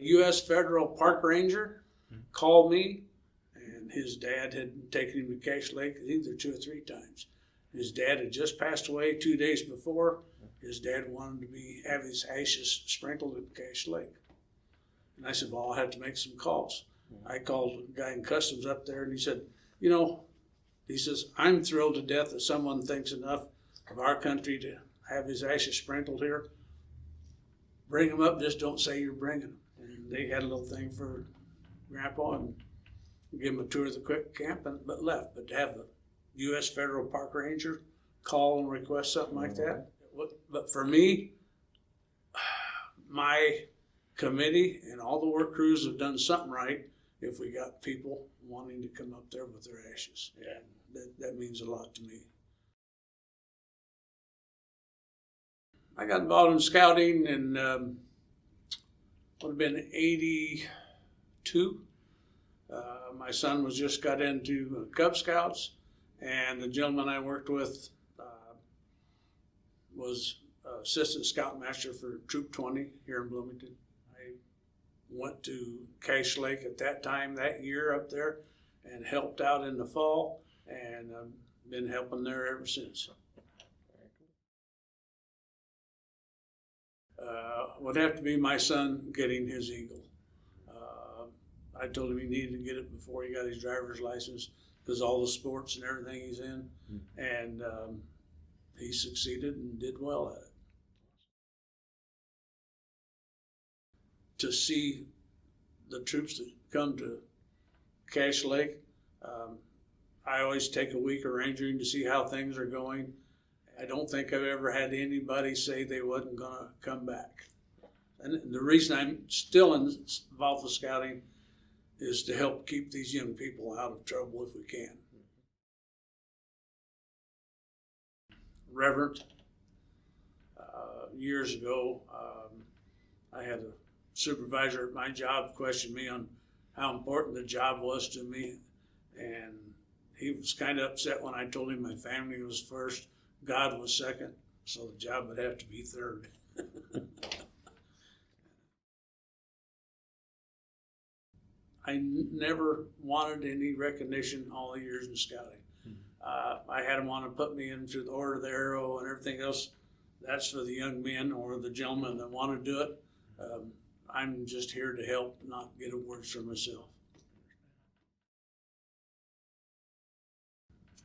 U.S. Federal Park Ranger called me, and his dad had taken him to Cache Lake either 2 or 3 times. His dad had just passed away 2 days before. His dad wanted to have his ashes sprinkled at Cache Lake. And I said, well, I'll have to make some calls. I called a guy in customs up there, and he said, he says, I'm thrilled to death that someone thinks enough of our country to have his ashes sprinkled here. Bring them up, just don't say you're bringing them. And they had a little thing for Grandpa and give him a tour of the quick camp, but left. But to have the U.S. Federal Park Ranger call and request something like that. But for me, my committee and all the work crews have done something right if we got people wanting to come up there with their ashes. Yeah. That means a lot to me. I got involved in scouting in would have been 82. My son was just got into Cub Scouts, and the gentleman I worked with was assistant scoutmaster for Troop 20 here in Bloomington. I went to Cache Lake at that time that year up there and helped out in the fall, and I've been helping there ever since. Would have to be my son getting his Eagle. I told him he needed to get it before he got his driver's license because all the sports and everything he's in, and he succeeded and did well at it. To see the troops that come to Cache Lake, I always take a week of rangering to see how things are going. I don't think I've ever had anybody say they wasn't going to come back. And the reason I'm still involved with scouting is to help keep these young people out of trouble if we can. Reverend, years ago, I had a supervisor at my job question me on how important the job was to me, and he was kind of upset when I told him my family was first, God was second, so the job would have to be third. I never wanted any recognition all the years in scouting. I had them want to put me into the Order of the Arrow and everything else. That's for the young men or the gentlemen that want to do it. I'm just here to help, not get awards for myself.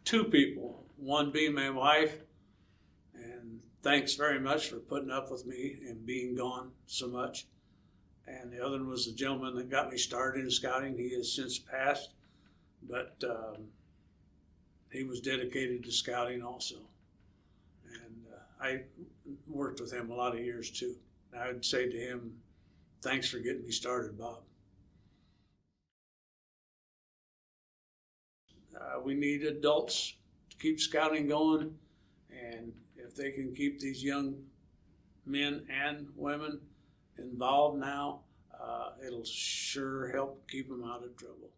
2 people, one being my wife, and thanks very much for putting up with me and being gone so much. And the other one was the gentleman that got me started in scouting. He has since passed, but he was dedicated to scouting also. And I worked with him a lot of years too. I would say to him, thanks for getting me started, Bob. We need adults to keep scouting going, and if they can keep these young men and women involved now, it'll sure help keep them out of trouble.